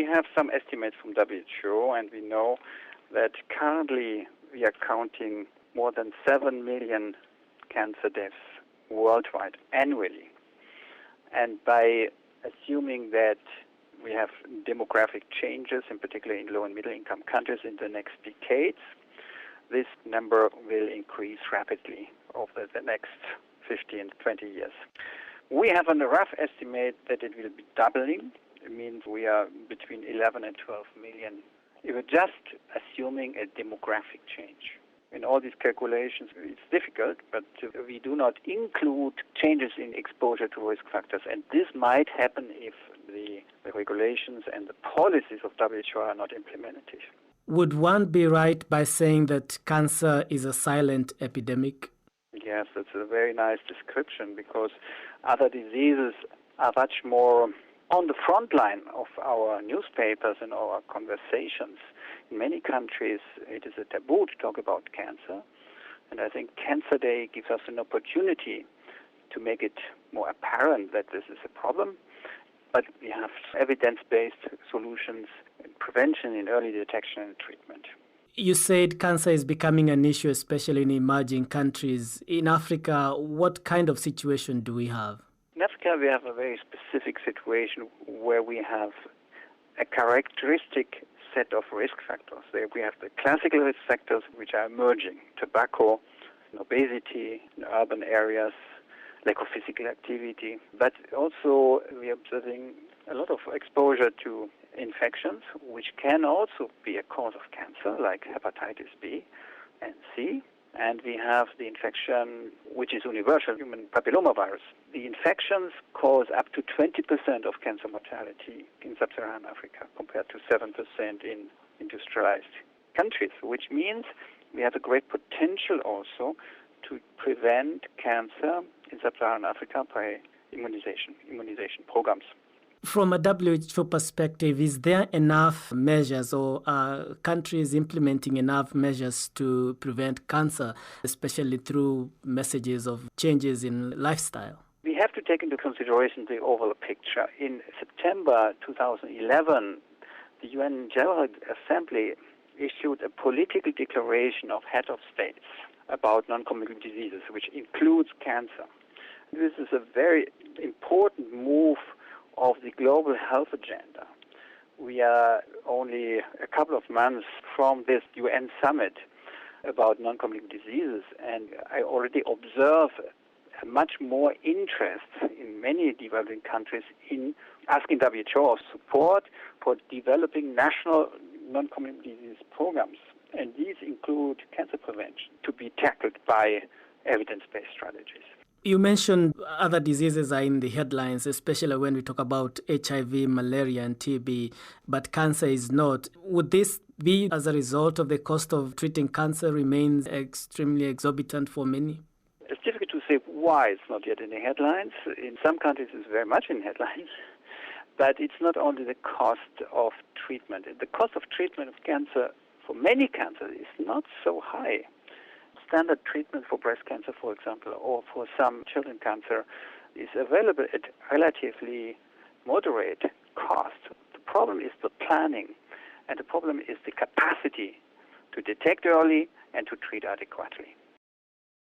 We have some estimates from WHO, and we know that currently we are counting more than 7 million cancer deaths worldwide annually. And by assuming that we have demographic changes, in particular in low and middle income countries in the next decades, this number will increase rapidly over the next 15 to 20 years. We have a rough estimate that it will be doubling. It means we are between 11 and 12 million. If we're just assuming a demographic change. In all these calculations, it's difficult, but we do not include changes in exposure to risk factors. And this might happen if the regulations and the policies of WHO are not implemented. Would one be right by saying that cancer is a silent epidemic? Yes, that's a very nice description, because other diseases are much more on the front line of our newspapers and our conversations. In many countries, it is a taboo to talk about cancer, and I think Cancer Day gives us an opportunity to make it more apparent that this is a problem. But we have evidence-based solutions in prevention, in early detection and treatment. You said cancer is becoming an issue, especially in emerging countries. In Africa, what kind of situation do we have? In Africa, we have a very specific situation where we have a characteristic set of risk factors. There we have the classical risk factors which are emerging: tobacco, obesity in urban areas, lack of physical activity. But also we are observing a lot of exposure to infections, which can also be a cause of cancer, like hepatitis B and C. And we have the infection, which is universal, human papillomavirus. The infections cause up to 20% of cancer mortality in sub-Saharan Africa, compared to 7% in industrialized countries, which means we have a great potential also to prevent cancer in sub-Saharan Africa by immunization programs. From a WHO perspective, is there enough measures, or are countries implementing enough measures to prevent cancer, especially through messages of changes in lifestyle? We have to take into consideration the overall picture. In September 2011, the UN General Assembly issued a political declaration of head of states about non-communicable diseases, which includes cancer. This is a very important move of the global health agenda. We are only a couple of months from this UN summit about non-communicable diseases, and I already observe a much more interest in many developing countries in asking WHO support for developing national non-communicable disease programs. And these include cancer prevention to be tackled by evidence-based strategies. You mentioned other diseases are in the headlines, especially when we talk about HIV, malaria, and TB, but cancer is not. Would this be as a result of the cost of treating cancer remains extremely exorbitant for many? It's difficult to say why it's not yet in the headlines. In some countries it's very much in headlines, but it's not only the cost of treatment. The cost of treatment of cancer for many cancers is not so high. Standard treatment for breast cancer, for example, or for some children cancer is available at relatively moderate cost. The problem is the planning, and the problem is the capacity to detect early and to treat adequately.